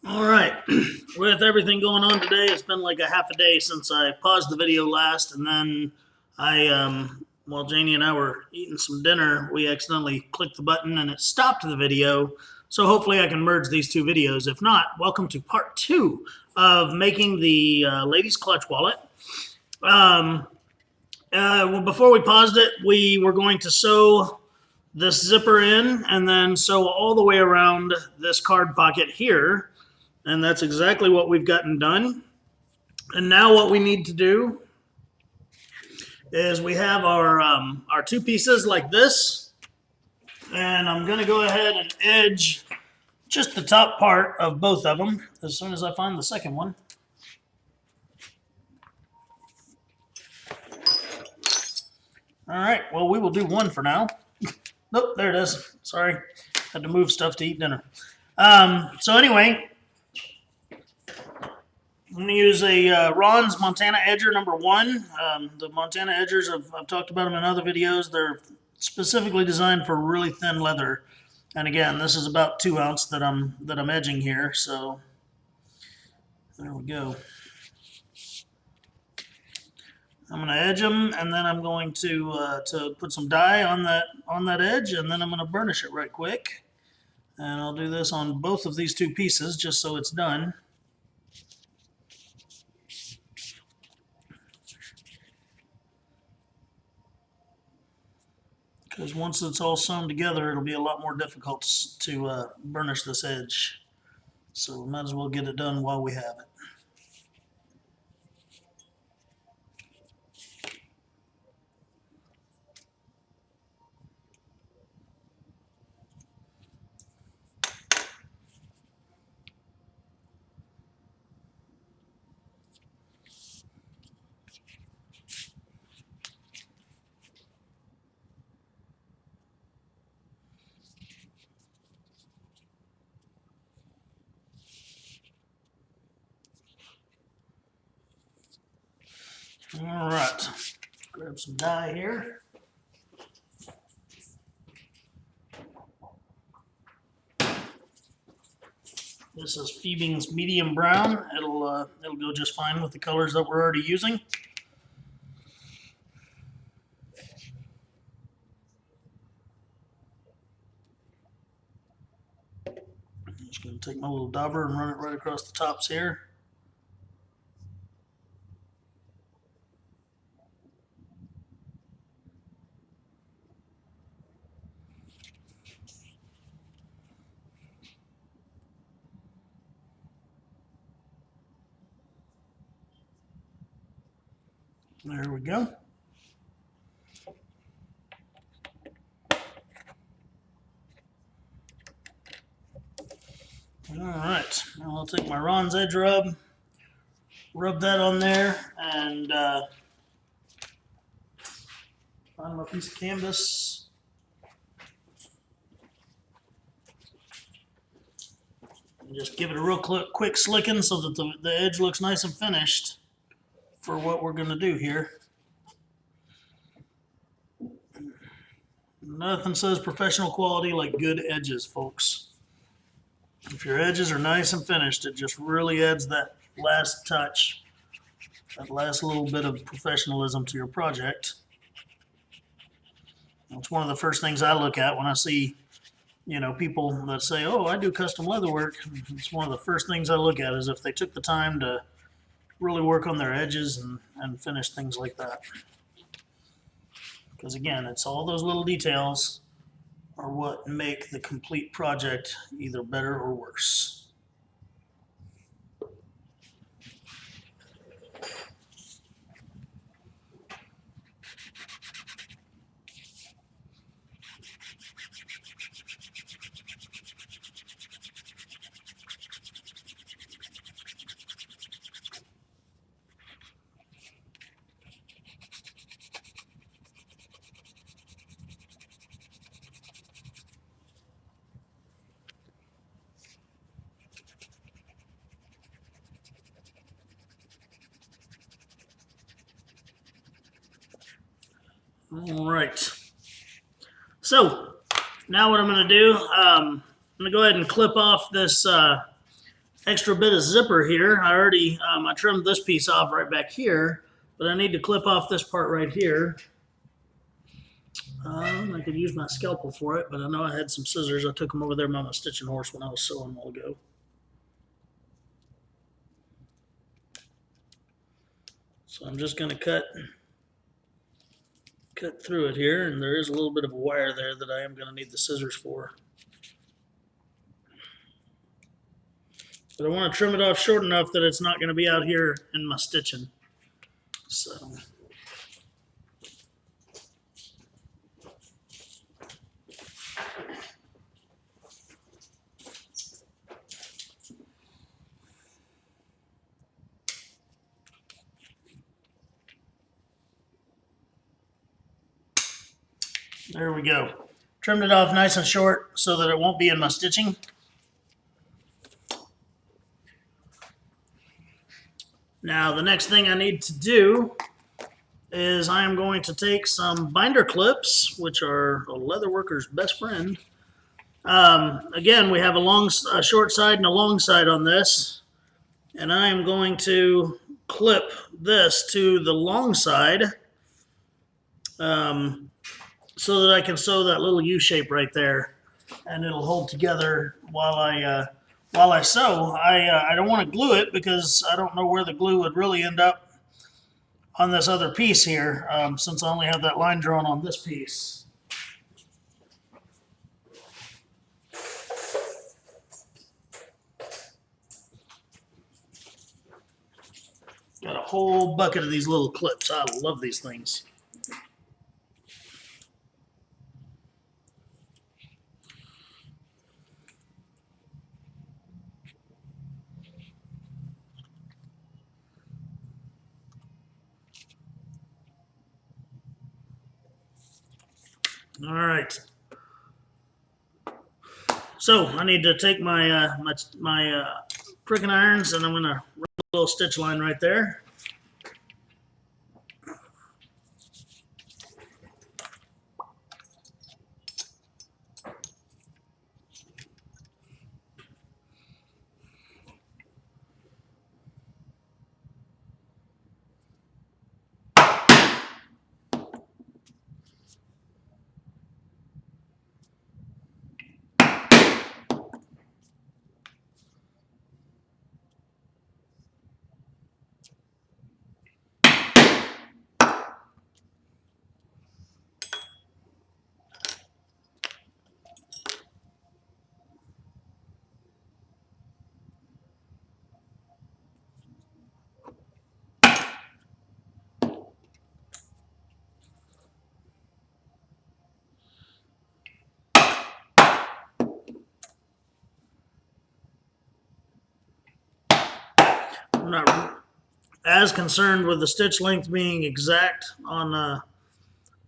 All right, with everything going on today, it's been like a half a day since I paused the video last, and then while Janie and I were eating some dinner, we accidentally clicked the button and it stopped the video. So hopefully I can merge these two videos. If not, welcome to part two of making the ladies' clutch wallet. Um, well, before we paused it, we were going to sew this zipper in and then sew all the way around this card pocket here. And that's exactly what we've gotten done. And now what we need to do is we have our two pieces like this. And I'm going to go ahead and edge just the top part of both of them as soon as I find the second one. All right, well, we will do one for now. Nope, there it is. Sorry, had to move stuff to eat dinner. So anyway, I'm going to use a Ron's Montana Edger number 1. The Montana Edgers, I've talked about them in other videos. They're specifically designed for really thin leather. And again, this is about 2 ounce that I'm edging here. So there we go. I'm going to edge them, and then I'm going to put some dye on that edge, and then I'm going to burnish it right quick. And I'll do this on both of these two pieces just so it's done. Because once it's all sewn together, it'll be a lot more difficult to burnish this edge. So we might as well get it done while we have it. All right, grab some dye here. This is Phoebing's medium brown. It'll go just fine with the colors that we're already using. I'm just going to take my little dauber and run it right across the tops here. There we go. All right, now I'll take my Ron's Edge rub that on there, and find my piece of canvas. And just give it a real quick slicking so that the edge looks nice and finished for what we're going to do here. Nothing says professional quality like good edges, folks. If your edges are nice and finished, it just really adds that last touch, that last little bit of professionalism to your project. It's one of the first things I look at when I see, people that say, "Oh, I do custom leather work." It's one of the first things I look at is if they took the time to really work on their edges and finish things like that. Because again, it's all those little details are what make the complete project either better or worse. All right. So now what I'm going to do, I'm going to go ahead and clip off this extra bit of zipper here. I already I trimmed this piece off right back here, but I need to clip off this part right here. I could use my scalpel for it, but I know I had some scissors. I took them over there by my stitching horse when I was sewing a while ago. So I'm just going to cut through it here, and there is a little bit of a wire there that I am going to need the scissors for. But I want to trim it off short enough that it's not going to be out here in my stitching. So there we go. Trimmed it off nice and short so that it won't be in my stitching. Now the next thing I need to do is I am going to take some binder clips, which are a leather worker's best friend. Again, we have a short side and a long side on this, and I am going to clip this to the long side so that I can sew that little U shape right there, and it'll hold together while I sew. I don't want to glue it because I don't know where the glue would really end up on this other piece here, since I only have that line drawn on this piece. Got a whole bucket of these little clips. I love these things. All right. So I need to take my my pricking irons, and I'm going to run a little stitch line right there. I'm not as concerned with the stitch length being exact on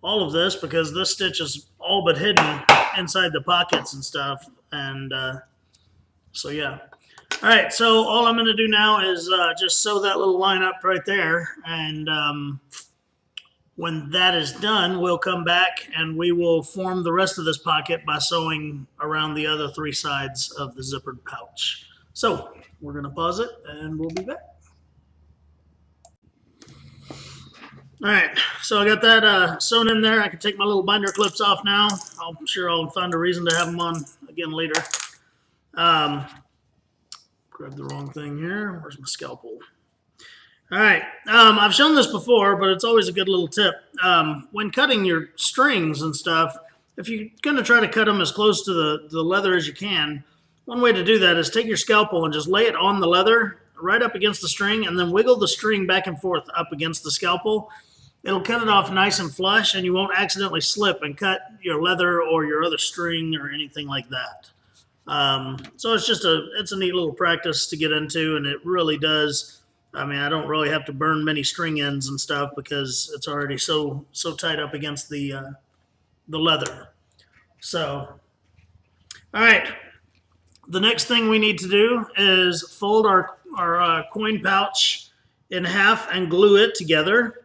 all of this because this stitch is all but hidden inside the pockets and stuff. And so yeah. All right, so all I'm going to do now is just sew that little line up right there, and when that is done, we'll come back and we will form the rest of this pocket by sewing around the other three sides of the zippered pouch. So we're going to pause it and we'll be back. All right, so I got that sewn in there. I can take my little binder clips off now. I'm sure I'll find a reason to have them on again later. Grab the wrong thing here. Where's my scalpel? All right, I've shown this before, but it's always a good little tip. When cutting your strings and stuff, if you're going to try to cut them as close to the leather as you can, one way to do that is take your scalpel and just lay it on the leather right up against the string, and then wiggle the string back and forth up against the scalpel. It'll cut it off nice and flush, and you won't accidentally slip and cut your leather or your other string or anything like that. So it's a neat little practice to get into, and it really does. I mean, I don't really have to burn many string ends and stuff because it's already so tight up against the leather. So, all right. The next thing we need to do is fold our coin pouch in half and glue it together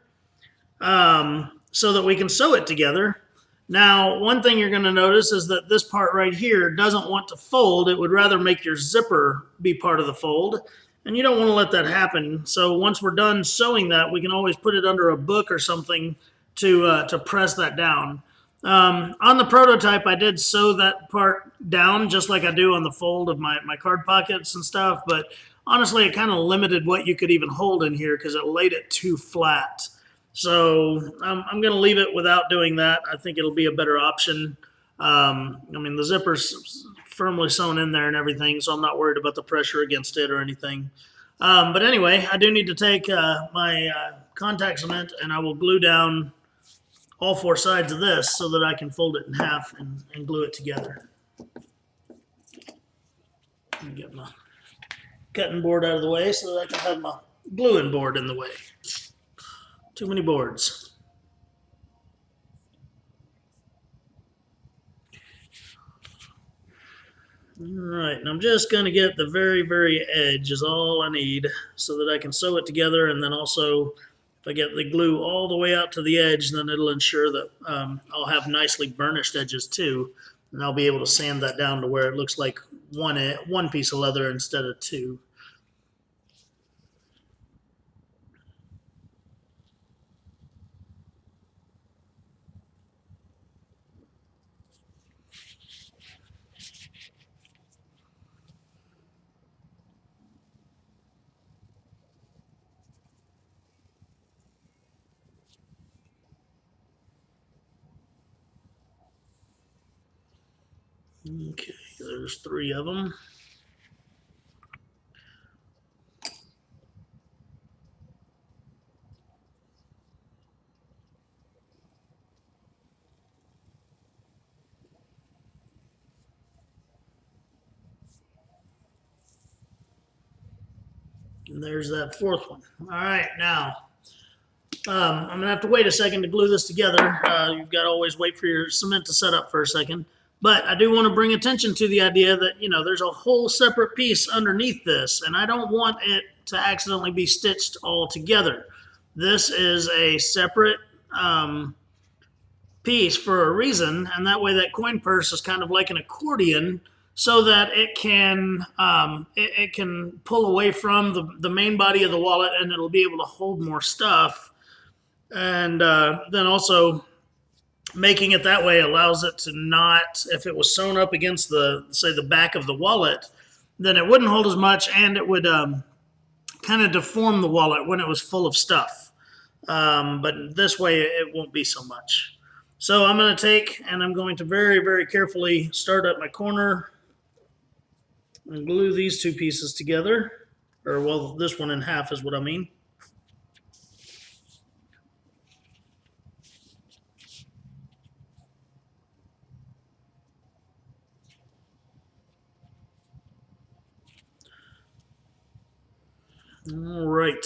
so that we can sew it together. Now, one thing you're going to notice is that this part right here doesn't want to fold. It would rather make your zipper be part of the fold, and you don't want to let that happen. So once we're done sewing that, we can always put it under a book or something to press that down. On the prototype, I did sew that part down just like I do on the fold of my card pockets and stuff, but honestly, it kind of limited what you could even hold in here because it laid it too flat. So I'm going to leave it without doing that. I think it'll be a better option. I mean, the zipper's firmly sewn in there and everything, so I'm not worried about the pressure against it or anything. But anyway, I do need to take my contact cement, and I will glue down all 4 sides of this so that I can fold it in half and glue it together. Let me get my cutting board out of the way so that I can have my gluing board in the way. Too many boards. All right, and I'm just going to get the very edge is all I need so that I can sew it together, and then also if I get the glue all the way out to the edge, then it'll ensure that I'll have nicely burnished edges too, and I'll be able to sand that down to where it looks like one piece of leather instead of 2. Okay, there's 3 of them. And there's that 4th one. All right, now I'm going to have to wait a second to glue this together. You've got to always wait for your cement to set up for a second. But I do want to bring attention to the idea that, you know, there's a whole separate piece underneath this, and I don't want it to accidentally be stitched all together. This is a separate piece for a reason, and that way that coin purse is kind of like an accordion so that it can pull away from the main body of the wallet, and it'll be able to hold more stuff. And then also making it that way allows it to not, if it was sewn up against the, say, the back of the wallet, then it wouldn't hold as much, and it would kind of deform the wallet when it was full of stuff. But this way it won't be so much. So I'm going to take, and I'm going to very carefully start at my corner and glue these 2 pieces together. Or, well, this one in half is what I mean. All right.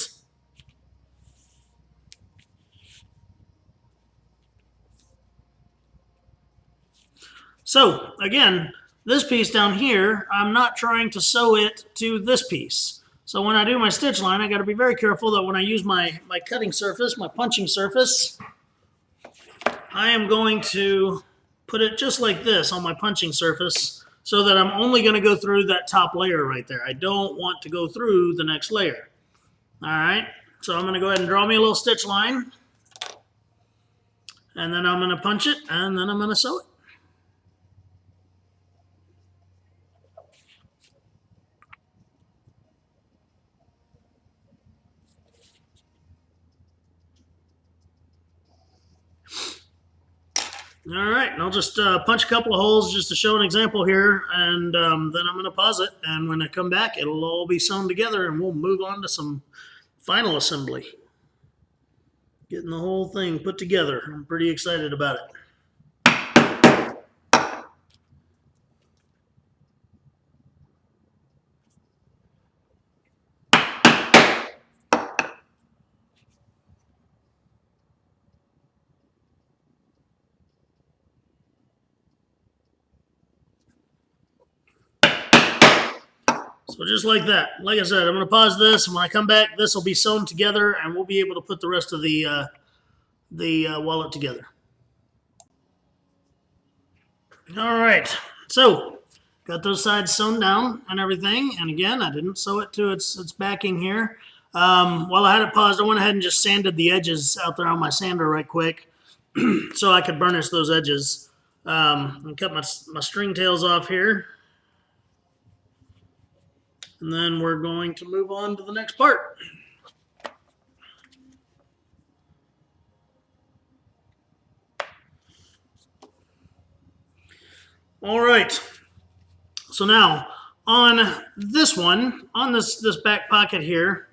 So, again, this piece down here, I'm not trying to sew it to this piece. So when I do my stitch line, I got to be very careful that when I use my cutting surface, my punching surface, I am going to put it just like this on my punching surface so that I'm only going to go through that top layer right there. I don't want to go through the next layer. All right, so I'm going to go ahead and draw me a little stitch line, and then I'm going to punch it, and then I'm going to sew it. All right, and I'll just punch a couple of holes just to show an example here, and then I'm going to pause it, and when I come back, it'll all be sewn together, and we'll move on to some final assembly. Getting the whole thing put together. I'm pretty excited about it. So just like that. Like I said, I'm going to pause this, and when I come back, this will be sewn together, and we'll be able to put the rest of the wallet together. All right, so got those sides sewn down and everything. And again, I didn't sew it to its backing here. While I had it paused, I went ahead and just sanded the edges out there on my sander right quick so I could burnish those edges. And cut my string tails off here. And then we're going to move on to the next part. All right. So now on this one, on this back pocket here,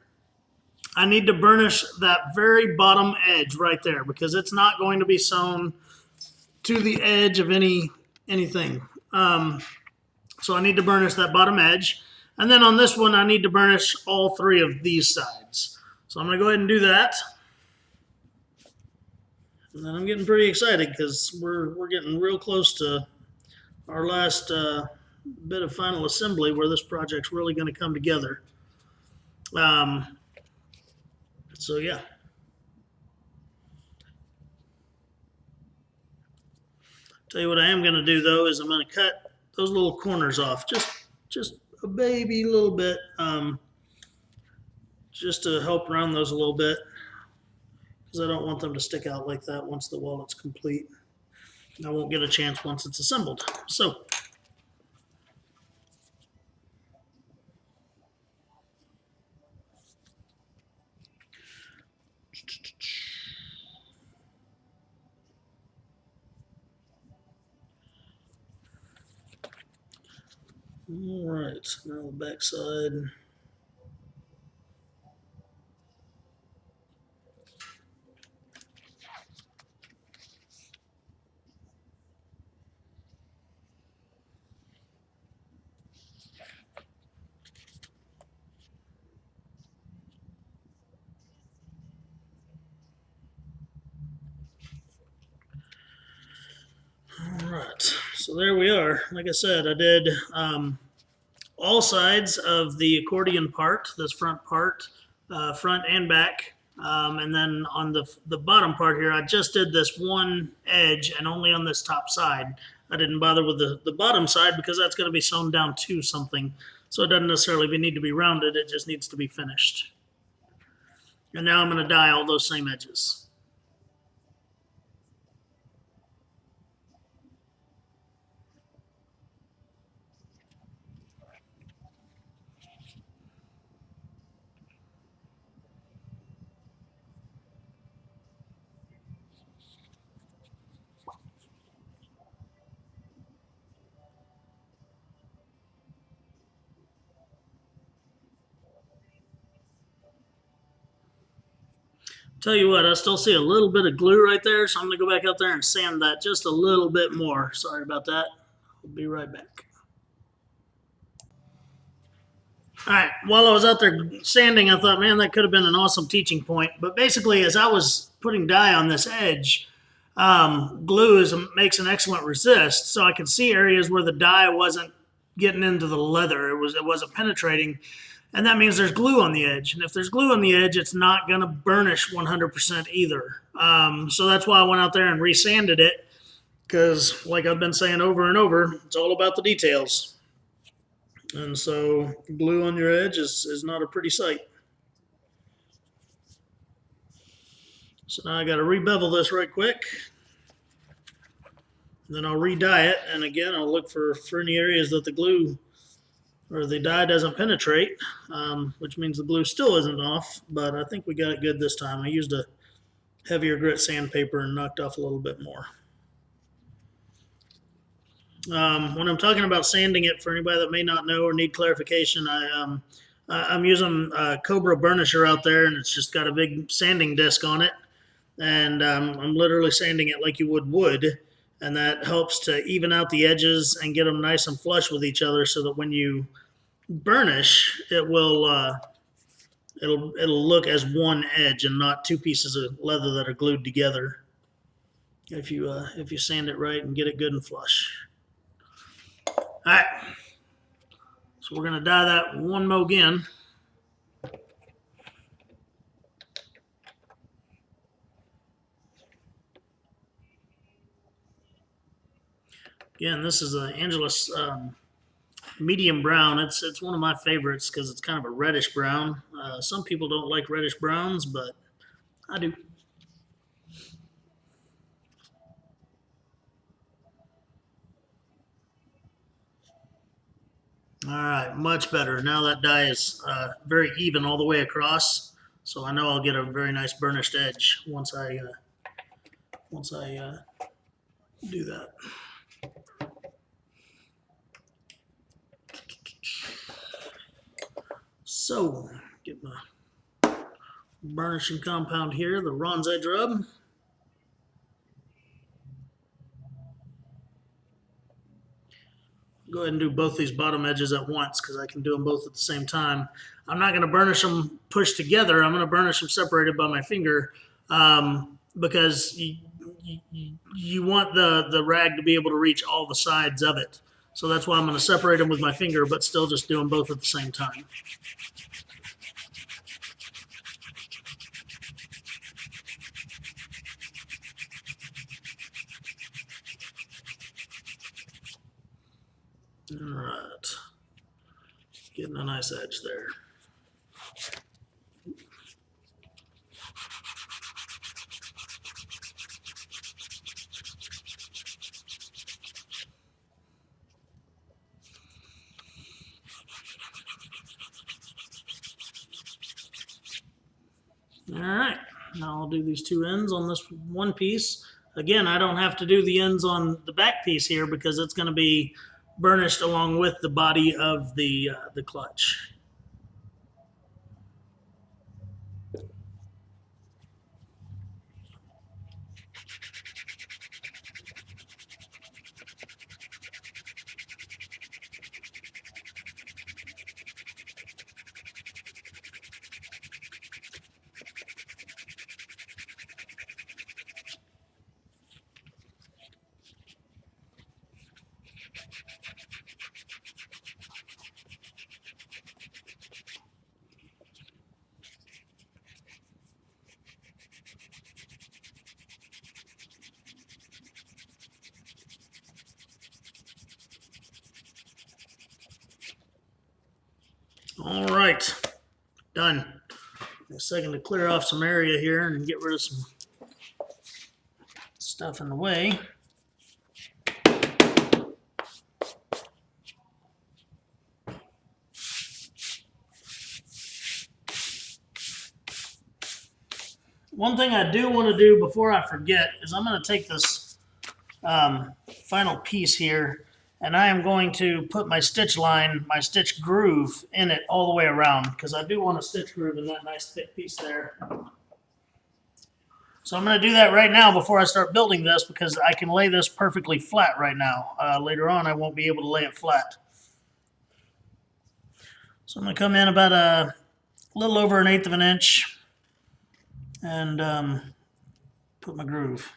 I need to burnish that very bottom edge right there because it's not going to be sewn to the edge of anything. So I need to burnish that bottom edge. And then on this one, I need to burnish all three of these sides. So I'm going to go ahead and do that. And then I'm getting pretty excited because we're getting real close to our last bit of final assembly where this project's really going to come together. So yeah. Tell you what I am going to do though is I'm going to cut those little corners off, just a baby little bit, just to help round those a little bit, because I don't want them to stick out like that once the wallet's complete. I won't get a chance once it's assembled. So. All right, now the back side. All right, so there we are. Like I said, I did all sides of the accordion part, this front part, front and back. And then on the bottom part here, I just did this one edge and only on this top side. I didn't bother with the bottom side because that's going to be sewn down to something. So it doesn't necessarily need to be rounded. It just needs to be finished. And now I'm going to dye all those same edges. Tell you what, I still see a little bit of glue right there, so I'm going to go back out there and sand that just a little bit more. Sorry about that. I'll be right back. All right, while I was out there sanding, I thought, man, that could have been an awesome teaching point. But basically, as I was putting dye on this edge, glue makes an excellent resist, so I could see areas where the dye wasn't getting into the leather. It wasn't penetrating. And that means there's glue on the edge. And if there's glue on the edge, it's not going to burnish 100% either. So that's why I went out there and resanded it because, like I've been saying over and over, it's all about the details. And so glue on your edge is not a pretty sight. So now I got to rebevel this right quick. Then I'll re-dye it. And again, I'll look for any areas that the glue or the dye doesn't penetrate, which means the glue still isn't off, but I think we got it good this time. I used a heavier grit sandpaper and knocked off a little bit more. When I'm talking about sanding it, for anybody that may not know or need clarification, I'm using a Cobra burnisher out there, and it's just got a big sanding disc on it, and I'm literally sanding it like you would wood, and that helps to even out the edges and get them nice and flush with each other so that when you burnish, it'll look as one edge and not two pieces of leather that are glued together. If you sand it right and get it good and flush. All right, so we're gonna dye that one more again. Again, this is a Angelus medium brown. It's one of my favorites because it's kind of a reddish brown. Some people don't like reddish browns, but I do. All right, much better. Now that dye is very even all the way across, so I know I'll get a very nice burnished edge once I do that. So get my burnishing compound here, the Ron's Edge rub. Go ahead and do both these bottom edges at once because I can do them both at the same time. I'm not going to burnish them pushed together. I'm going to burnish them separated by my finger because you want the rag to be able to reach all the sides of it. So that's why I'm going to separate them with my finger, but still just do them both at the same time. All right. Getting a nice edge there. All right, now I'll do these two ends on this one piece. Again, I don't have to do the ends on the back piece here because it's going to be burnished along with the body of the clutch. All right, done. A second to clear off some area here and get rid of some stuff in the way. One thing I do want to do before I forget is I'm going to take this final piece here and I am going to put my stitch line, my stitch groove in it all the way around because I do want a stitch groove in that nice thick piece there. So I'm going to do that right now before I start building this because I can lay this perfectly flat right now. Later on I won't be able to lay it flat. So I'm going to come in about a little over 1/8 of an inch and put my groove.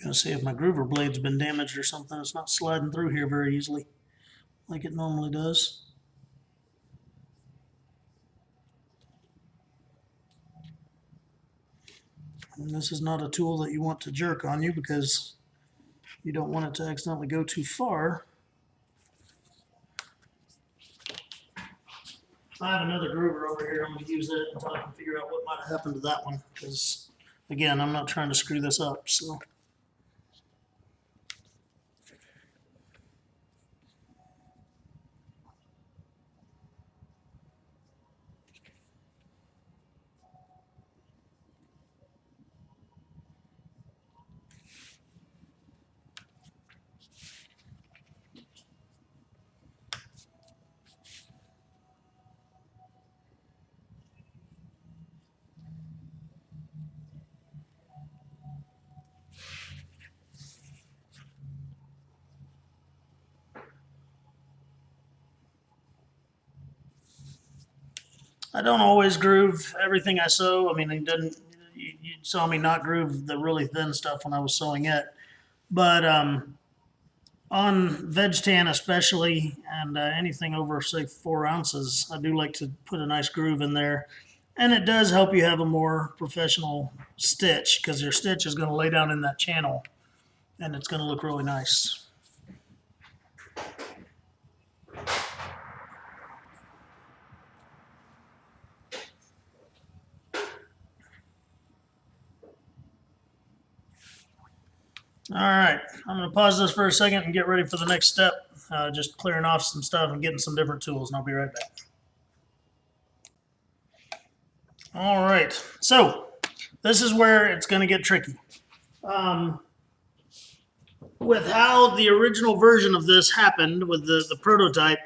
Gonna see if my groover blade's been damaged or something. It's not sliding through here very easily like it normally does. And this is not a tool that you want to jerk on you because you don't want it to accidentally go too far. I have another groover over here. I'm going to use it until I can figure out what might have happened to that one because, again, I'm not trying to screw this up. So. I don't always groove everything I sew. I mean, it doesn't. saw me not groove the really thin stuff when I was sewing it. But on veg tan especially, and anything over, say, 4 ounces, I do like to put a nice groove in there. And it does help you have a more professional stitch, because your stitch is going to lay down in that channel, and it's going to look really nice. All right, I'm going to pause this for a second and get ready for the next step. Just clearing off some stuff and getting some different tools, and I'll be right back. All right, so this is where it's going to get tricky. With how the original version of this happened with the prototype,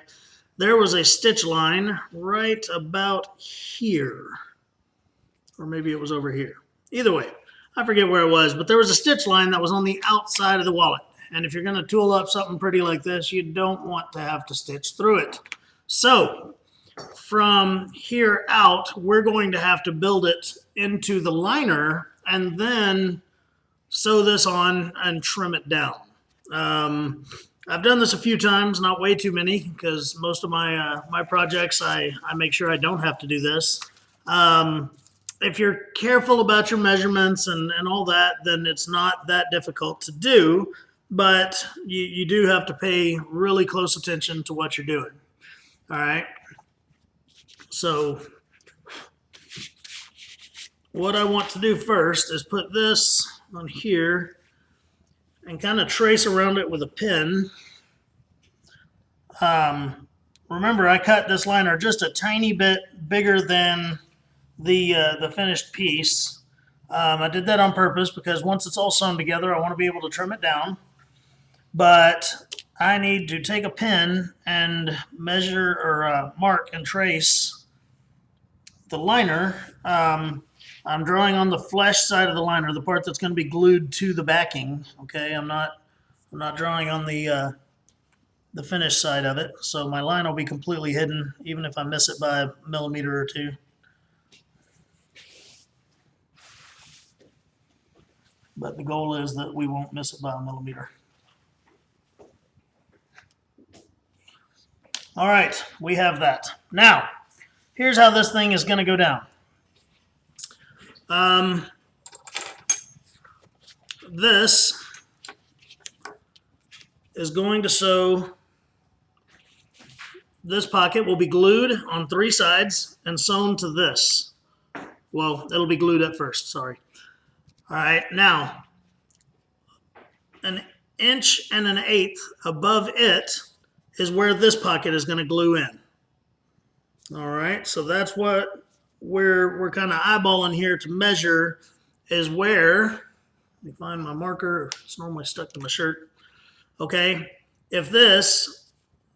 there was a stitch line right about here. Or maybe it was over here. Either way, I forget where it was, but there was a stitch line that was on the outside of the wallet. And if you're going to tool up something pretty like this, you don't want to have to stitch through it. So from here out, we're going to have to build it into the liner and then sew this on and trim it down. I've done this a few times, not way too many, because most of my my projects I make sure I don't have to do this. If you're careful about your measurements and all that, then it's not that difficult to do, but you do have to pay really close attention to what you're doing. All right. So what I want to do first is put this on here and kind of trace around it with a pin. Remember, I cut this liner just a tiny bit bigger than the finished piece. I did that on purpose because once it's all sewn together, I want to be able to trim it down. But I need to take a pin and measure or mark and trace the liner. I'm drawing on the flesh side of the liner, the part that's going to be glued to the backing. Okay, I'm not drawing on the finished side of it, so my line will be completely hidden, even if I miss it by a millimeter or two. But the goal is that we won't miss it by a millimeter. All right, we have that. Now, here's how this thing is going to go down. This is going to sew. This pocket will be glued on 3 sides and sewn to this. Well, it'll be glued at first, sorry. All right, now, 1 1/8 inches above it is where this pocket is going to glue in. All right, so that's what we're kind of eyeballing here to measure, is where, let me find my marker, it's normally stuck to my shirt. Okay, if this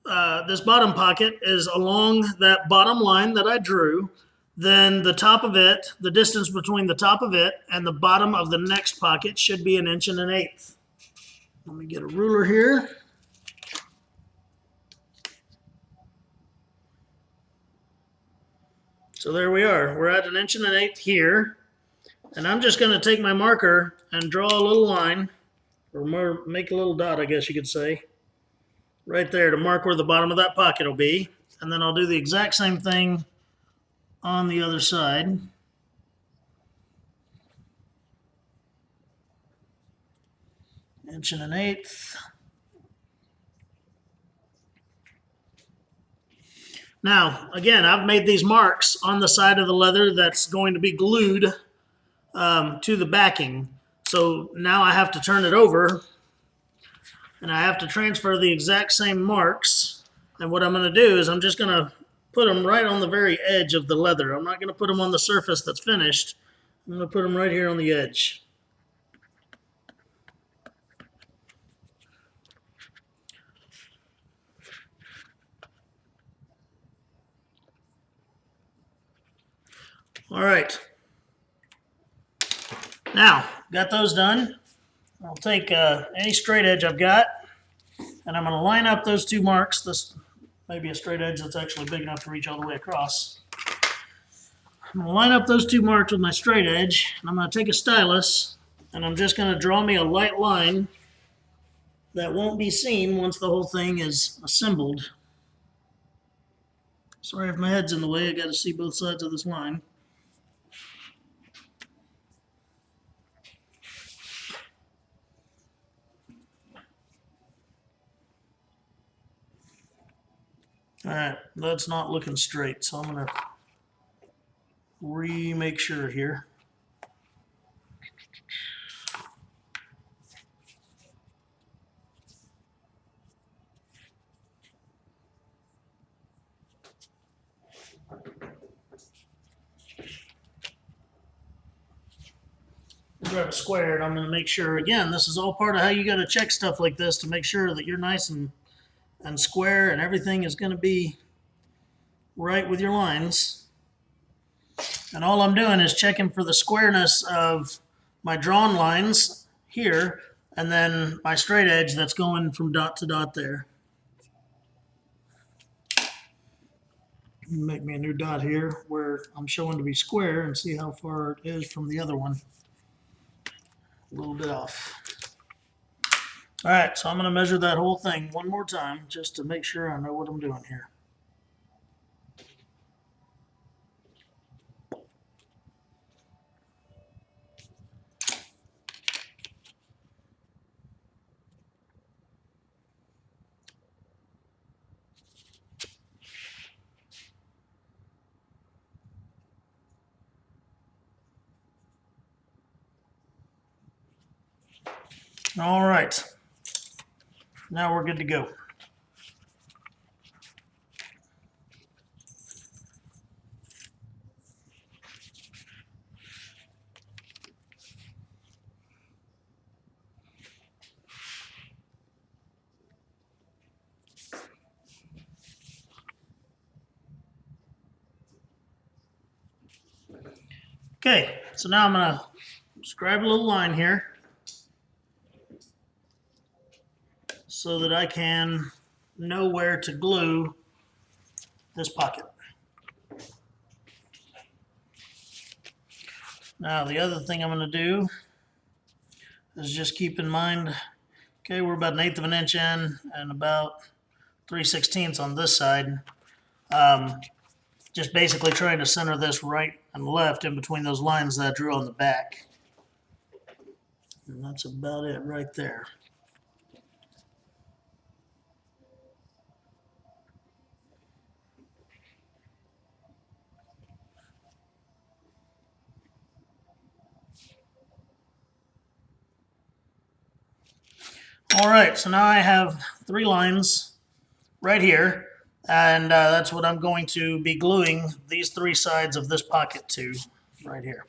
bottom pocket is along that bottom line that I drew, then the top of it, the distance between the top of it and the bottom of the next pocket should be 1 1/8 inches. Let me get a ruler here. So there we are. We're at 1 1/8 inches here. And I'm just going to take my marker and draw a little line, or more, make a little dot, I guess you could say, right there to mark where the bottom of that pocket will be. And then I'll do the exact same thing on the other side. Inch and 1/8. Now, again, I've made these marks on the side of the leather that's going to be glued to the backing. So now I have to turn it over, and I have to transfer the exact same marks. And what I'm going to do is I'm just going to put them right on the very edge of the leather. I'm not going to put them on the surface that's finished. I'm going to put them right here on the edge. All right. Now, got those done. I'll take any straight edge I've got, and I'm going to line up those 2 marks. This may be a straight edge that's actually big enough to reach all the way across. I'm going to line up those two marks with my straight edge, and I'm going to take a stylus, and I'm just going to draw me a light line that won't be seen once the whole thing is assembled. Sorry if my head's in the way, I got to see both sides of this line. All right, that's not looking straight, so I'm going to make sure here. Grab a square, and I'm going to make sure, again, this is all part of how you got to check stuff like this to make sure that you're nice and square and everything is going to be right with your lines. And all I'm doing is checking for the squareness of my drawn lines here, and then my straight edge that's going from dot to dot there. Make me a new dot here where I'm showing to be square and see how far it is from the other one. A little bit off. All right, so I'm going to measure that whole thing one more time just to make sure I know what I'm doing here. All right, now we're good to go. Okay, so now I'm going to just grab a little line here so that I can know where to glue this pocket. Now the other thing I'm going to do is just keep in mind, okay, we're about 1/8 of an inch in and about 3/16 on this side. Just basically trying to center this right and left in between those lines that I drew on the back. And that's about it right there. All right, so now I have 3 lines right here, and that's what I'm going to be gluing these 3 sides of this pocket to right here.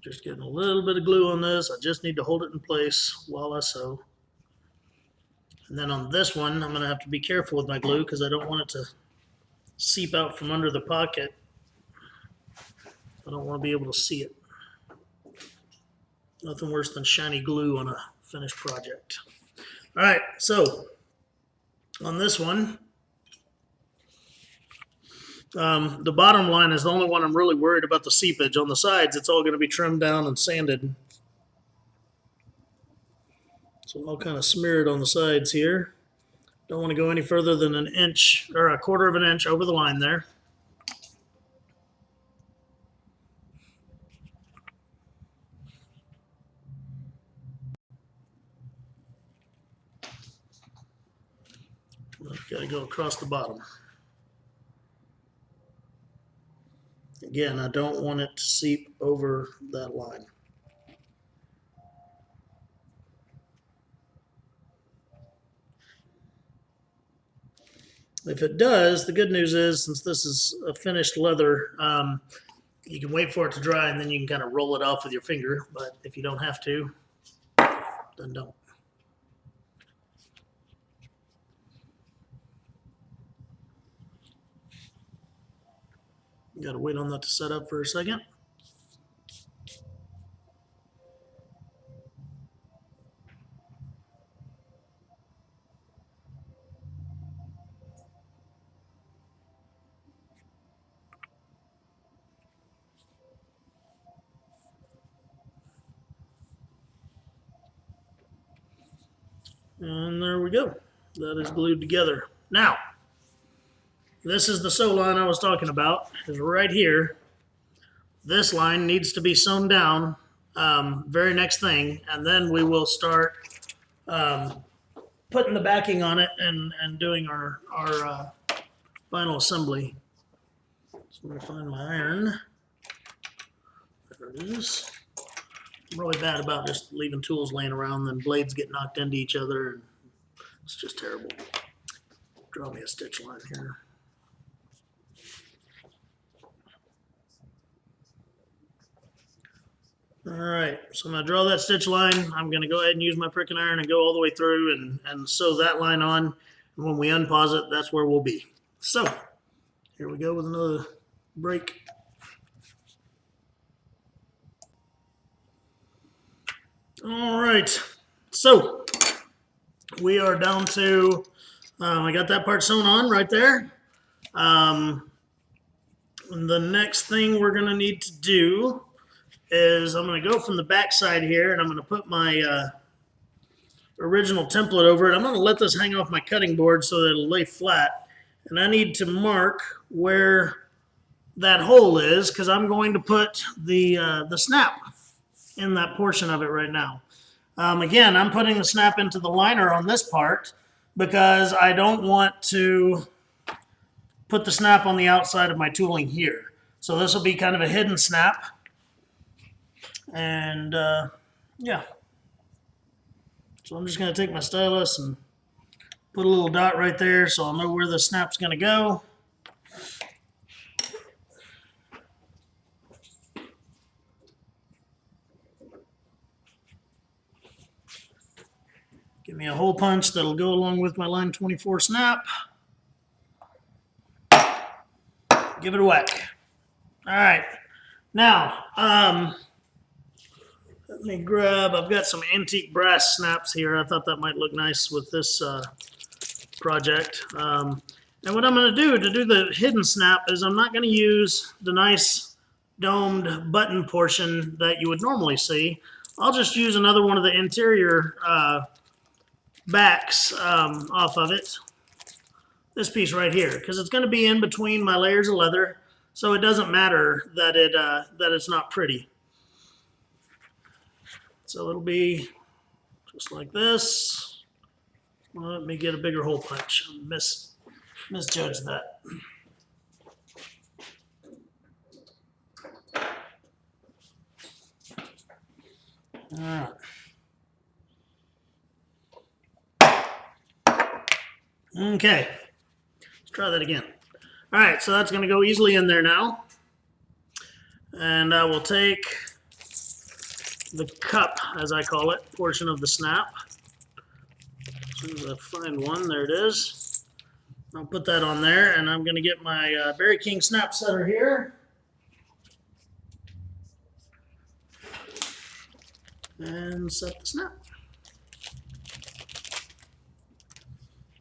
Just getting a little bit of glue on this. I just need to hold it in place while I sew. And then on this one, I'm going to have to be careful with my glue because I don't want it to seep out from under the pocket. I don't want to be able to see it. Nothing worse than shiny glue on a finished project. All right, so on this one, the bottom line is the only one I'm really worried about the seepage. On the sides, it's all going to be trimmed down and sanded. So I'll kind of smear it on the sides here. Don't want to go any further than 1 inch or 1/4 of an inch over the line there. Got to go across the bottom. Again, I don't want it to seep over that line. If it does, the good news is, since this is a finished leather, You can wait for it to dry and then you can kind of roll it off with your finger, but if you don't have to, then don't. You gotta wait on that to set up for a second. And there we go. That is glued together. Now, this is the sew line I was talking about. Is right here. This line needs to be sewn down. Very next thing, and then we will start putting the backing on it and doing our final assembly. So I'm gonna find my iron. There it is. I'm really bad about just leaving tools laying around, then blades get knocked into each other, and it's just terrible. Draw me a stitch line here. All right, so I'm gonna draw that stitch line. I'm gonna go ahead and use my pricking iron and go all the way through and sew that line on. And when we unpause it, that's where we'll be. So here we go with another break. All right, so we are down to, I got that part sewn on right there. The next thing we're gonna need to do is I'm gonna go from the back side here and I'm gonna put my original template over it. I'm gonna let this hang off my cutting board so that it'll lay flat. And I need to mark where that hole is because I'm going to put the snap in that portion of it right now. Again, I'm putting the snap into the liner on this part because I don't want to put the snap on the outside of my tooling here. So this will be kind of a hidden snap. And yeah. So I'm just going to take my stylus and put a little dot right there so I'll know where the snap's going to go. Give me a hole punch that'll go along with my line 24 snap. Give it a whack. All right. Now, let me grab, I've got some antique brass snaps here. I thought that might look nice with this project. And what I'm going to do the hidden snap is I'm not going to use the nice domed button portion that you would normally see. I'll just use another one of the interior backs off of it. This piece right here, because it's going to be in between my layers of leather, so it doesn't matter that it's not pretty. So it'll be just like this. Well, let me get a bigger hole punch. I misjudged that. All right. Okay, let's try that again. All right, so that's going to go easily in there now. And I will take the cup, as I call it, portion of the snap. As soon as I find one, there it is. I'll put that on there, and I'm going to get my Berry King snap setter here. And set the snap.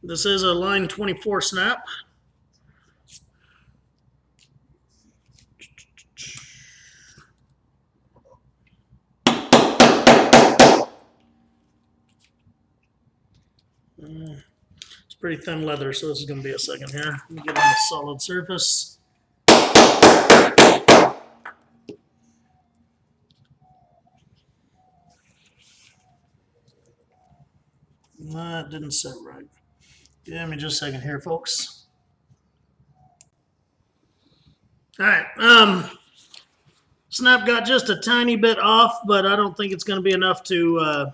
This is a line 24 snap. It's pretty thin leather, so this is going to be a second here. Let me get on a solid surface. That didn't set right. Give me just a second here, folks. All right. Snap got just a tiny bit off, but I don't think it's going to be enough to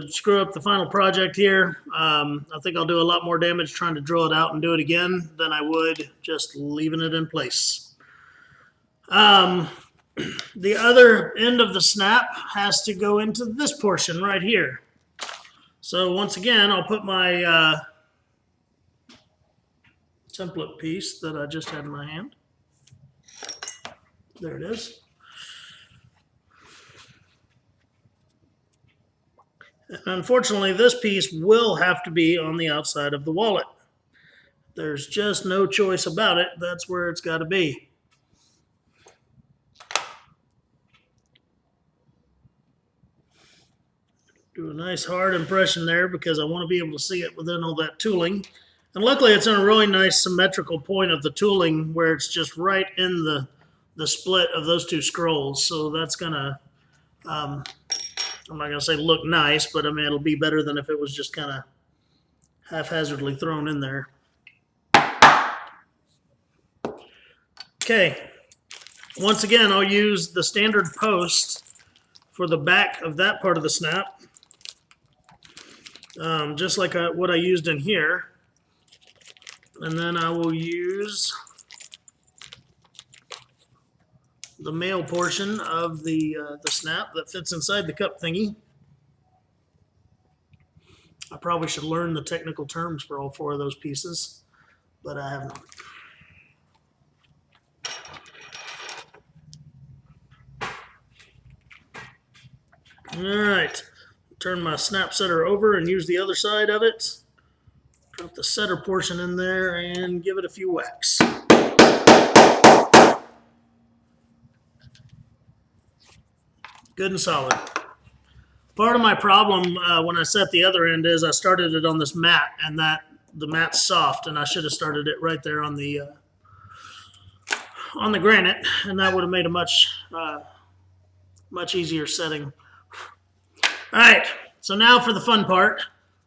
screw up the final project here. I think I'll do a lot more damage trying to drill it out and do it again than I would just leaving it in place. the other end of the snap has to go into this portion right here. So once again, I'll put my template piece that I just had in my hand. There it is. And unfortunately, this piece will have to be on the outside of the wallet. There's just no choice about it. That's where it's got to be. Do a nice hard impression there because I want to be able to see it within all that tooling. And luckily it's in a really nice symmetrical point of the tooling where it's just right in the split of those two scrolls. So that's going to, I'm not going to say look nice, but I mean, it'll be better than if it was just kind of haphazardly thrown in there. Okay. Once again, I'll use the standard post for the back of that part of the snap. Just like what I used in here. And then I will use the male portion of the snap that fits inside the cup thingy. I probably should learn the technical terms for all four of those pieces, but I have not. All right. Turn my snap setter over and use the other side of it. Drop the setter portion in there and give it a few whacks. Good and solid. Part of my problem when I set the other end is I started it on this mat, and the mat's soft, and I should have started it right there on the granite, and that would have made a much easier setting. All right, so now for the fun part,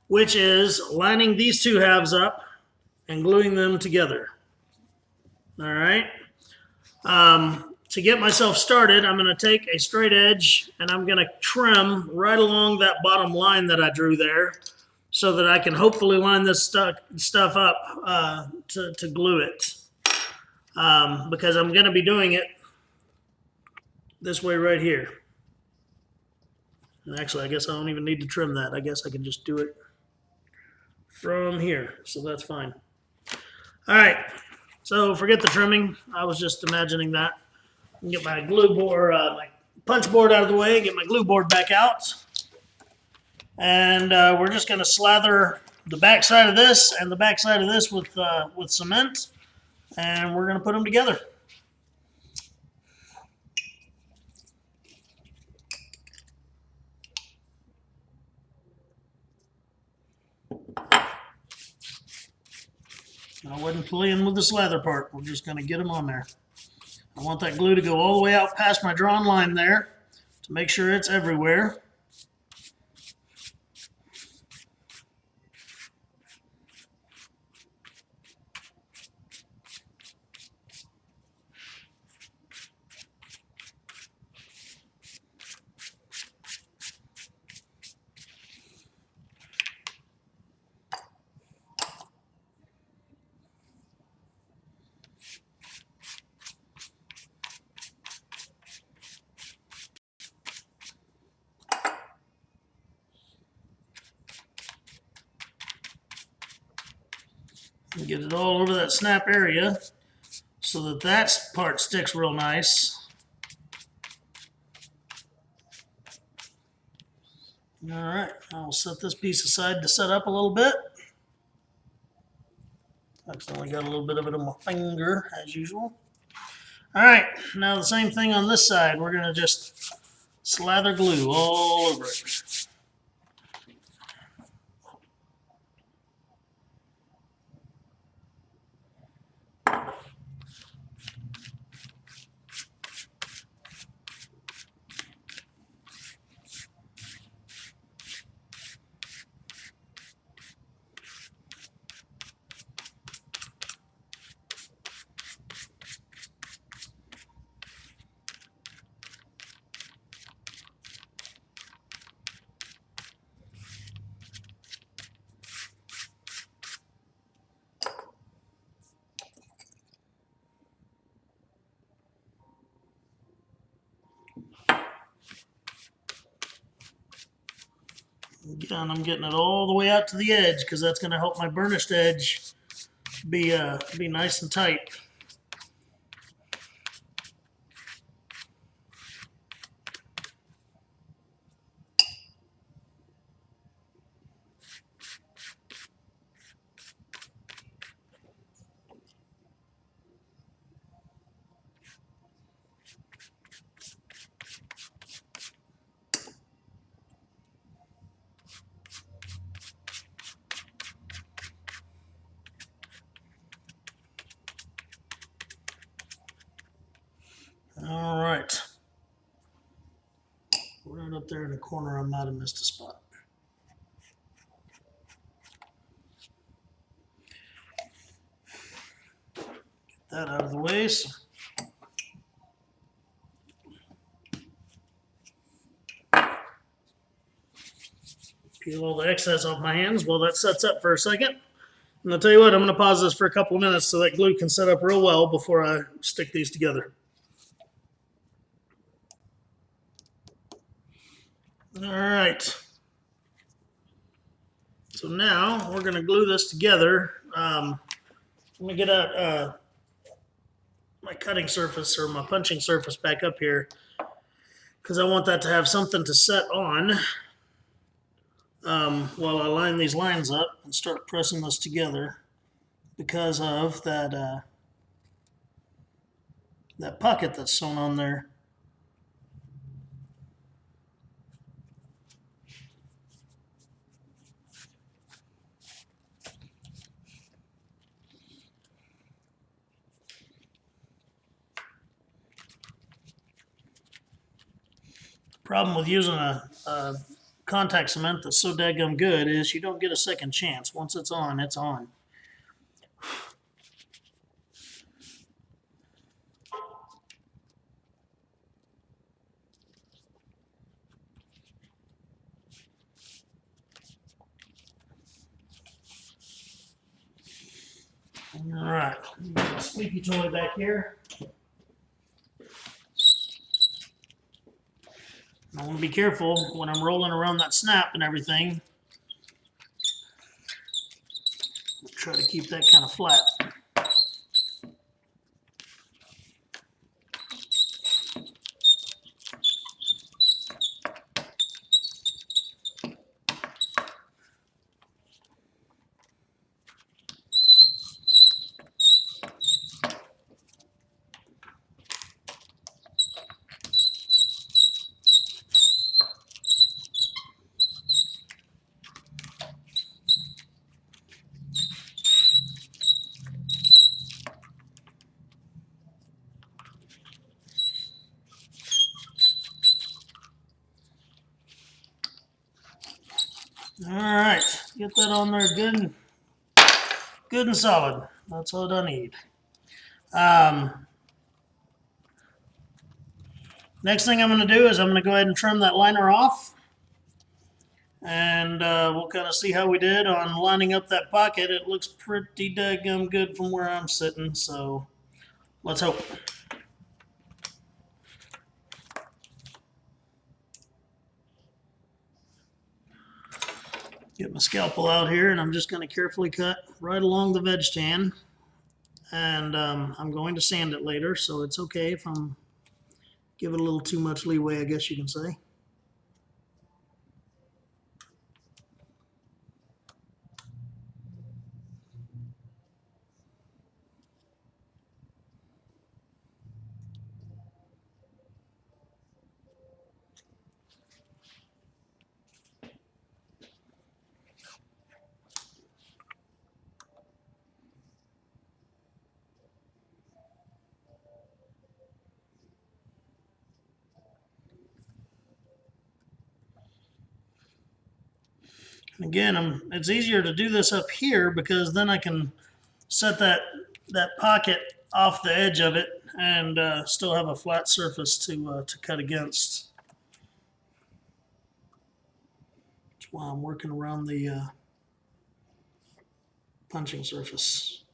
which is lining these two halves up and gluing them together. All right. To get myself started, I'm going to take a straight edge and I'm going to trim right along that bottom line that I drew there so that I can hopefully line this stuff up to glue it. Because I'm going to be doing it this way right here. And actually, I guess I don't even need to trim that. I guess I can just do it from here. So that's fine. All right. So forget the trimming. I was just imagining that. Get my glue board, my punch board out of the way, get my glue board back out. And we're just going to slather the back side of this and the back side of this with cement. And we're going to put them together. I wasn't playing with the slather part. We're just going to get them on there. I want that glue to go all the way out past my drawn line there to make sure it's everywhere. And get it all over that snap area so that part sticks real nice. All right, I'll set this piece aside to set up a little bit. Accidentally got a little bit of it on my finger, as usual. All right, now the same thing on this side. We're going to just slather glue all over it. Again, I'm getting it all the way out to the edge because that's going to help my burnished edge be nice and tight. All right. Right up there in the corner, I might have missed a spot. Get that out of the way. Peel all the excess off my hands while that sets up for a second. And I'll tell you what, I'm going to pause this for a couple of minutes so that glue can set up real well before I stick these together. All right. So now we're going to glue this together. Let me get out my cutting surface or my punching surface back up here because I want that to have something to set on while I line these lines up and start pressing this together because of that pocket that's sewn on there. Problem with using a contact cement that's so daggum good is you don't get a second chance. Once it's on, it's on. All right, squeaky toy back here. I want to be careful when I'm rolling around that snap and everything. Try to keep that kind of flat. All right, get that on there good and solid. That's all I need. Next thing I'm going to do is I'm going to go ahead and trim that liner off. And we'll kind of see how we did on lining up that pocket. It looks pretty daggum good from where I'm sitting, so let's hope. Get my scalpel out here, and I'm just going to carefully cut right along the veg tan. And I'm going to sand it later, so it's okay if I'm give it a little too much leeway, I guess you can say. Again, it's easier to do this up here because then I can set that pocket off the edge of it and still have a flat surface to cut against. That's why I'm working around the punching surface.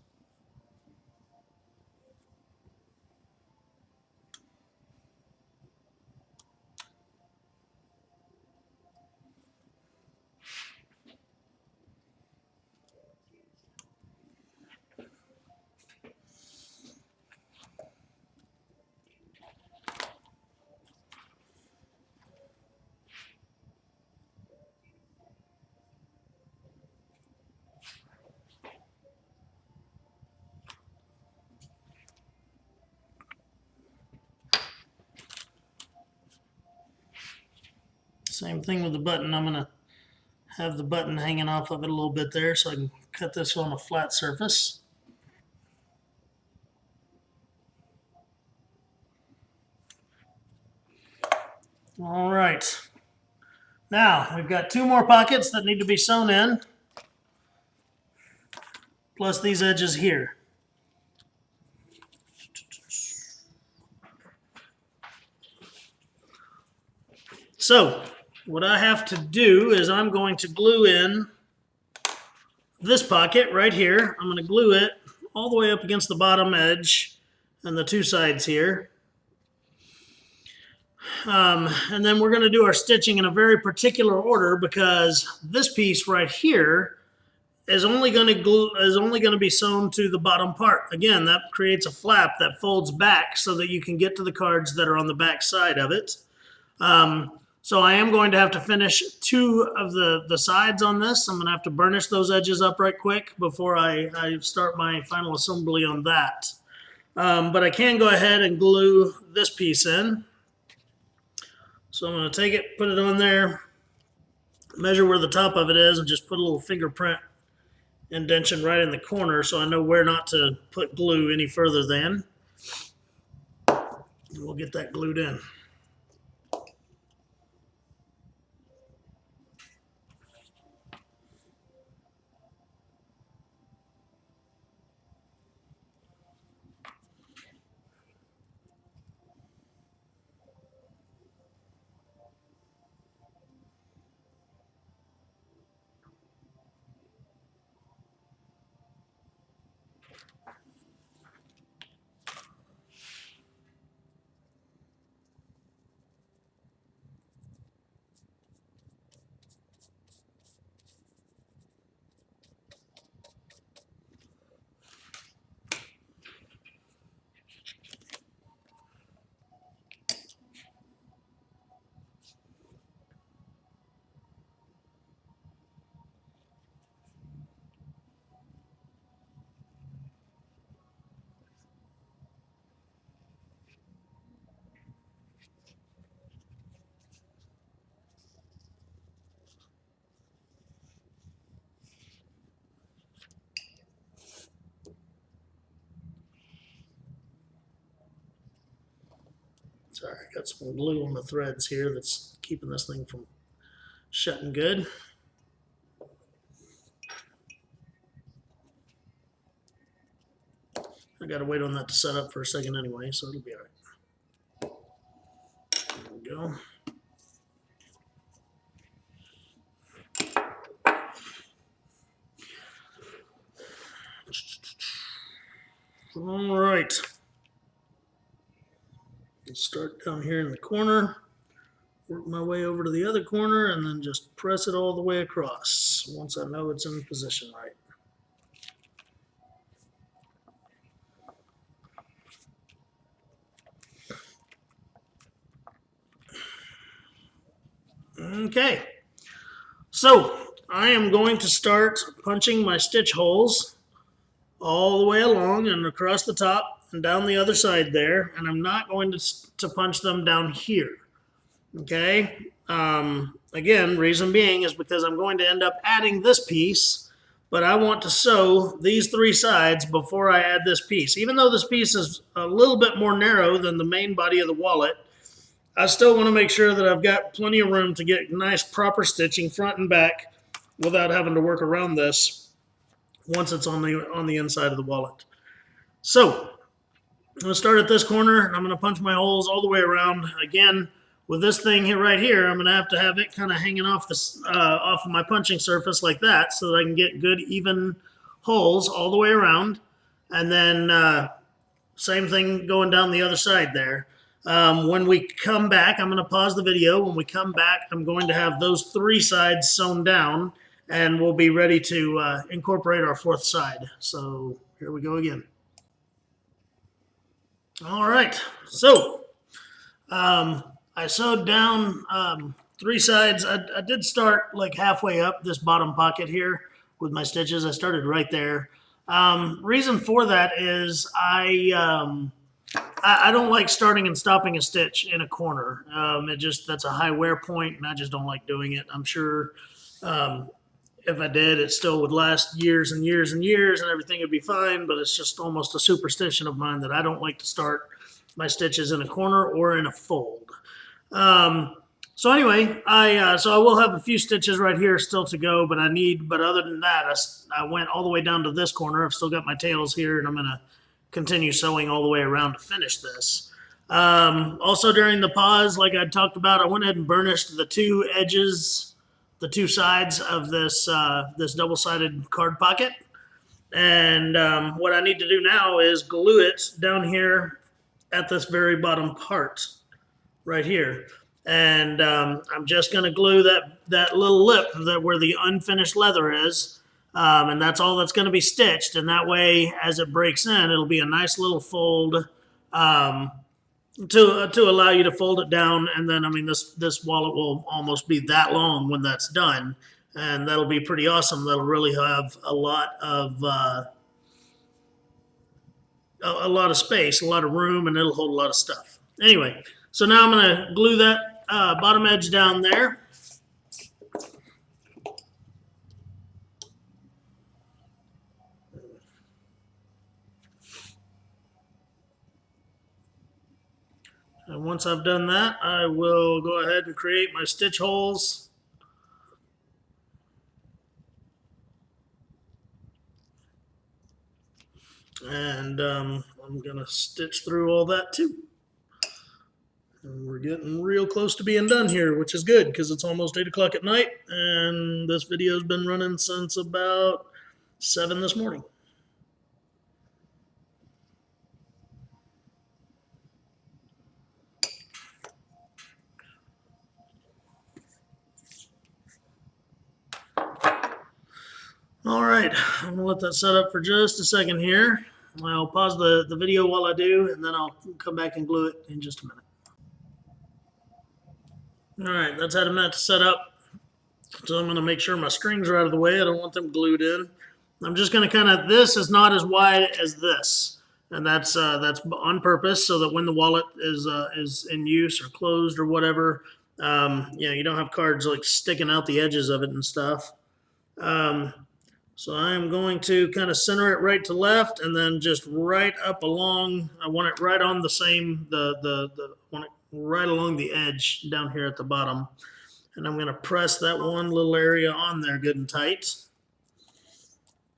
Same thing with the button. I'm going to have the button hanging off of it a little bit there so I can cut this on a flat surface. All right. Now, we've got 2 more pockets that need to be sewn in, plus these edges here. So, what I have to do is I'm going to glue in this pocket right here. I'm going to glue it all the way up against the bottom edge and the 2 sides here. And then we're going to do our stitching in a very particular order because this piece right here is only going to be sewn to the bottom part. Again, that creates a flap that folds back so that you can get to the cards that are on the back side of it. So I am going to have to finish 2 of the sides on this. I'm going to have to burnish those edges up right quick before I start my final assembly on that. But I can go ahead and glue this piece in. So I'm going to take it, put it on there, measure where the top of it is, and just put a little fingerprint indentation right in the corner so I know where not to put glue any further than. And we'll get that glued in. Sorry, I got some glue on the threads here that's keeping this thing from shutting good. I got to wait on that to set up for a second anyway, so it'll be all right. There we go. All right. I'll start down here in the corner, work my way over to the other corner, and then just press it all the way across once I know it's in position right. Okay, so I am going to start punching my stitch holes all the way along and across the top and down the other side there, and I'm not going to punch them down here. Okay, again, reason being is because I'm going to end up adding this piece, but I want to sew these 3 sides before I add this piece. Even though this piece is a little bit more narrow than the main body of the wallet, I still want to make sure that I've got plenty of room to get nice proper stitching front and back without having to work around this once it's on the inside of the wallet. So I'm going to start at this corner, and I'm going to punch my holes all the way around. Again, with this thing here right here, I'm going to have it kind of hanging off of my punching surface like that so that I can get good even holes all the way around. And then same thing going down the other side there. When we come back, I'm going to pause the video. When we come back, I'm going to have those 3 sides sewn down, and we'll be ready to incorporate our 4th side. So here we go again. All right, so I sewed down 3 sides. I did start like halfway up this bottom pocket here with my stitches. I started right there. Reason for that is I I don't like starting and stopping a stitch in a corner. That's a high wear point, and I just don't like doing it. I'm sure if I did, it still would last years and years and years, and everything would be fine. But it's just almost a superstition of mine that I don't like to start my stitches in a corner or in a fold. So anyway, I will have a few stitches right here still to go, but other than that, I went all the way down to this corner. I've still got my tails here, and I'm gonna continue sewing all the way around to finish this. Also during the pause, like I talked about, I went ahead and burnished the two edges, the two sides of this this double-sided card pocket. And what I need to do now is glue it down here at this very bottom part right here. And I'm just going to glue that little lip where the unfinished leather is. And that's all that's going to be stitched. And that way, as it breaks in, it'll be a nice little fold to allow you to fold it down. And then, I mean, this wallet will almost be that long when that's done. And that'll be pretty awesome. That'll really have a lot of space, a lot of room, and it'll hold a lot of stuff. Anyway, so now I'm going to glue that bottom edge down there. And once I've done that, I will go ahead and create my stitch holes. And I'm going to stitch through all that too. And we're getting real close to being done here, which is good because it's almost 8 o'clock at night, and this video's been running since about 7 this morning. All right, I'm going to let that set up for just a second here. I'll pause the video while I do, and then I'll come back and glue it in just a minute. All right, that's had a minute to set up. So I'm going to make sure my strings are out of the way. I don't want them glued in. I'm just going to kind of, this is not as wide as this. And that's on purpose so that when the wallet is in use or closed or whatever, you don't have cards like sticking out the edges of it and stuff. So I'm going to kind of center it right to left and then just right up along. I want it right on the same, want it right along the edge down here at the bottom. And I'm going to press that one little area on there good and tight.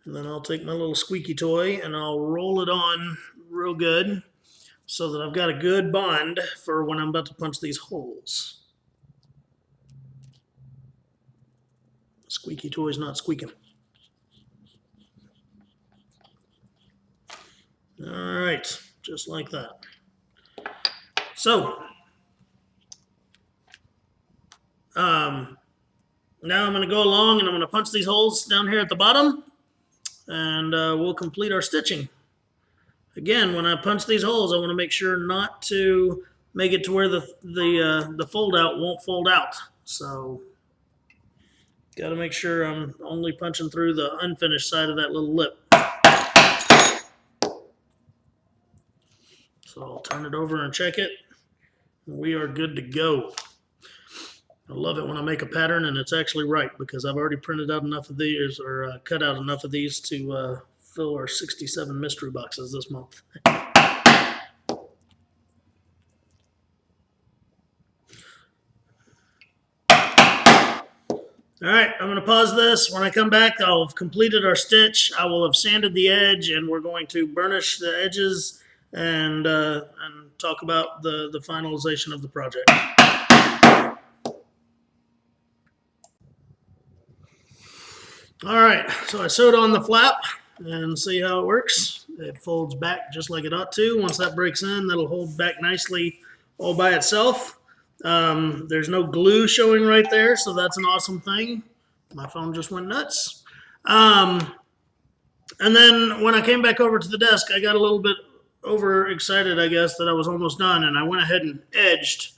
And then I'll take my little squeaky toy and I'll roll it on real good so that I've got a good bond for when I'm about to punch these holes. Squeaky toy's not squeaking. All right, just like that. So, now I'm going to go along and I'm going to punch these holes down here at the bottom, and we'll complete our stitching. Again, when I punch these holes, I want to make sure not to make it to where the fold out won't fold out. So, got to make sure I'm only punching through the unfinished side of that little lip. So I'll turn it over and check it. We are good to go. I love it when I make a pattern and it's actually right because I've already printed out enough of these or cut out enough of these to fill our 67 mystery boxes this month. All right, I'm going to pause this. When I come back, I'll have completed our stitch. I will have sanded the edge, and we're going to burnish the edges and talk about the finalization of the project. All right, so I sewed on the flap and see how it works. It folds back just like it ought to. Once that breaks in, that'll hold back nicely all by itself. There's no glue showing right there, so that's an awesome thing. My phone just went nuts. And then when I came back over to the desk, I got a little bit overexcited, I guess, that I was almost done, and I went ahead and edged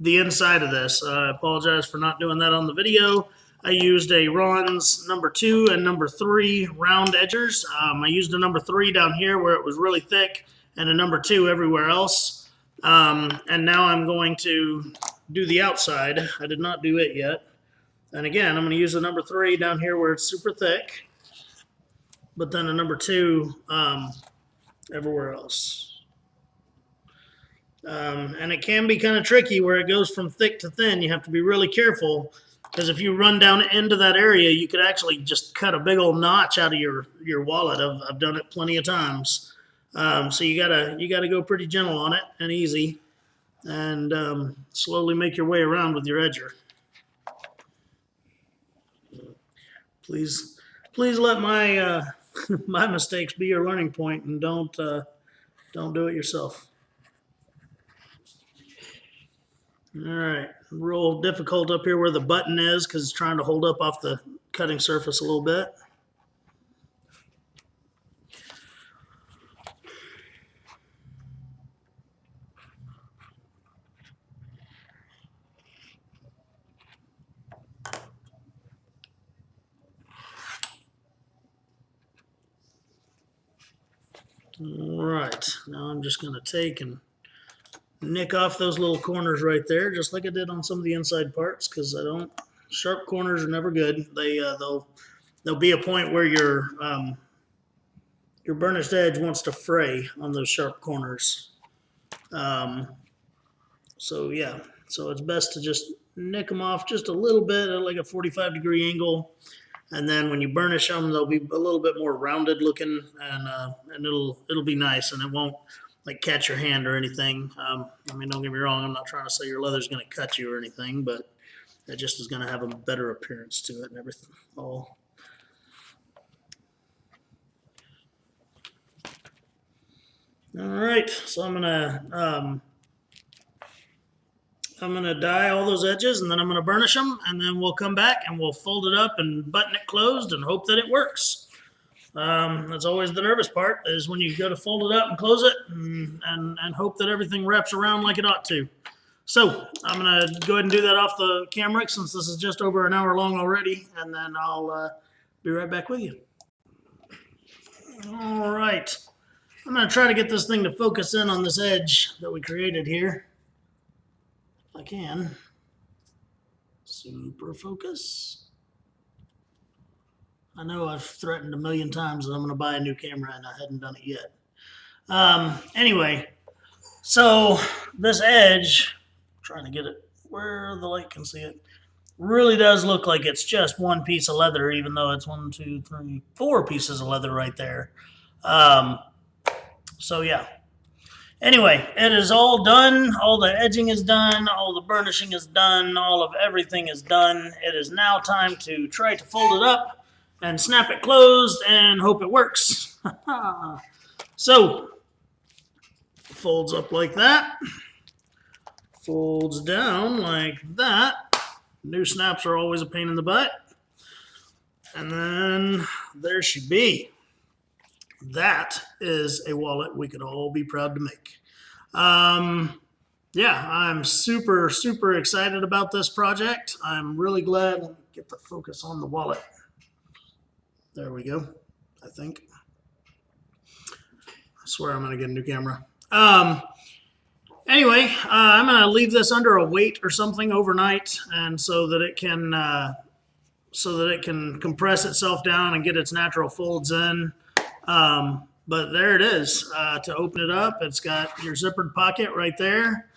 the inside of this. I apologize for not doing that on the video. I used a Ron's number 2 and number 3 round edgers. I used a number 3 down here where it was really thick, and a number 2 everywhere else. And now I'm going to do the outside. I did not do it yet. And again, I'm going to use the number 3 down here where it's super thick, but then a number 2 everywhere else. And it can be kind of tricky where it goes from thick to thin. You have to be really careful, because if you run down into that area, you could actually just cut a big old notch out of your wallet. I've done it plenty of times. So you gotta go pretty gentle on it and easy, and slowly make your way around with your edger. Please let my my mistakes be your learning point, and don't do it yourself. All right, real difficult up here where the button is, because it's trying to hold up off the cutting surface a little bit. All right, now I'm just going to take and nick off those little corners right there, just like I did on some of the inside parts, because sharp corners are never good. There'll be a point where your burnished edge wants to fray on those sharp corners. So yeah, so it's best to just nick them off just a little bit at like a 45-degree angle. And then when you burnish them, they'll be a little bit more rounded looking, and it'll be nice, and it won't like catch your hand or anything. I mean, don't get me wrong, I'm not trying to say your leather's going to cut you or anything, but it just is going to have a better appearance to it and everything. All right, so I'm gonna dye all those edges, and then I'm gonna burnish them, and then we'll come back and we'll fold it up and button it closed and hope that it works. That's always the nervous part, is when you go to fold it up and close it, and hope that everything wraps around like it ought to. So I'm gonna go ahead and do that off the camera, since this is just over an hour long already, and then I'll be right back with you. All right, I'm gonna try to get this thing to focus in on this edge that we created here. I can. Super focus. I know I've threatened a million times that I'm going to buy a new camera, and I hadn't done it yet. Anyway, so this edge, trying to get it where the light can see it, really does look like it's just one piece of leather, even though it's 1, 2, 3, 4 pieces of leather right there. So yeah. Anyway, it is all done. All the edging is done. All the burnishing is done. All of everything is done. It is now time to try to fold it up and snap it closed and hope it works. So, folds up like that. Folds down like that. New snaps are always a pain in the butt. And then there she be. That is a wallet we could all be proud to make. Yeah, I'm super, super excited about this project. I'm really glad. Let me get the focus on the wallet. There we go, I think. I swear I'm going to get a new camera. Anyway, I'm going to leave this under a weight or something overnight, and so that it can compress itself down and get its natural folds in. But there it is. To open it up, it's got your zippered pocket right there.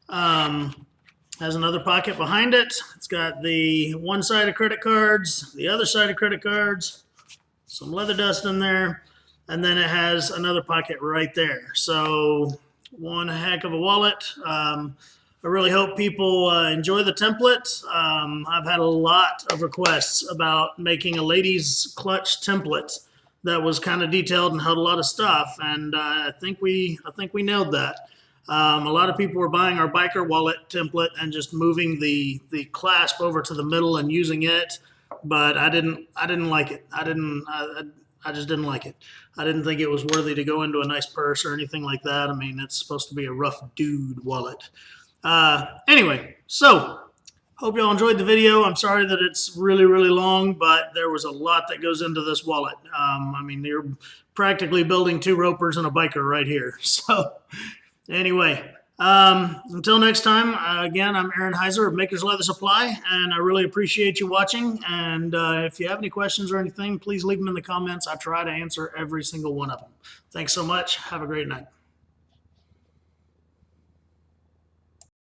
Has another pocket behind it. It's got the one side of credit cards, the other side of credit cards, some leather dust in there, and then it has another pocket right there. So one heck of a wallet. I really hope people enjoy the template. I've had a lot of requests about making a ladies clutch template that was kind of detailed and had a lot of stuff, and I think we nailed that. A lot of people were buying our biker wallet template and just moving the clasp over to the middle and using it, but I didn't like it. I just didn't like it. I didn't think it was worthy to go into a nice purse or anything like that. I mean, it's supposed to be a rough dude wallet. Anyway, so Hope y'all enjoyed the video. I'm sorry that it's really, really long, but there was a lot that goes into this wallet. I mean, you're practically building two ropers and a biker right here. So anyway, until next time, again, I'm Aaron Heiser of Makers Leather Supply, and I really appreciate you watching. And if you have any questions or anything, please leave them in the comments. I try to answer every single one of them. Thanks so much. Have a great night.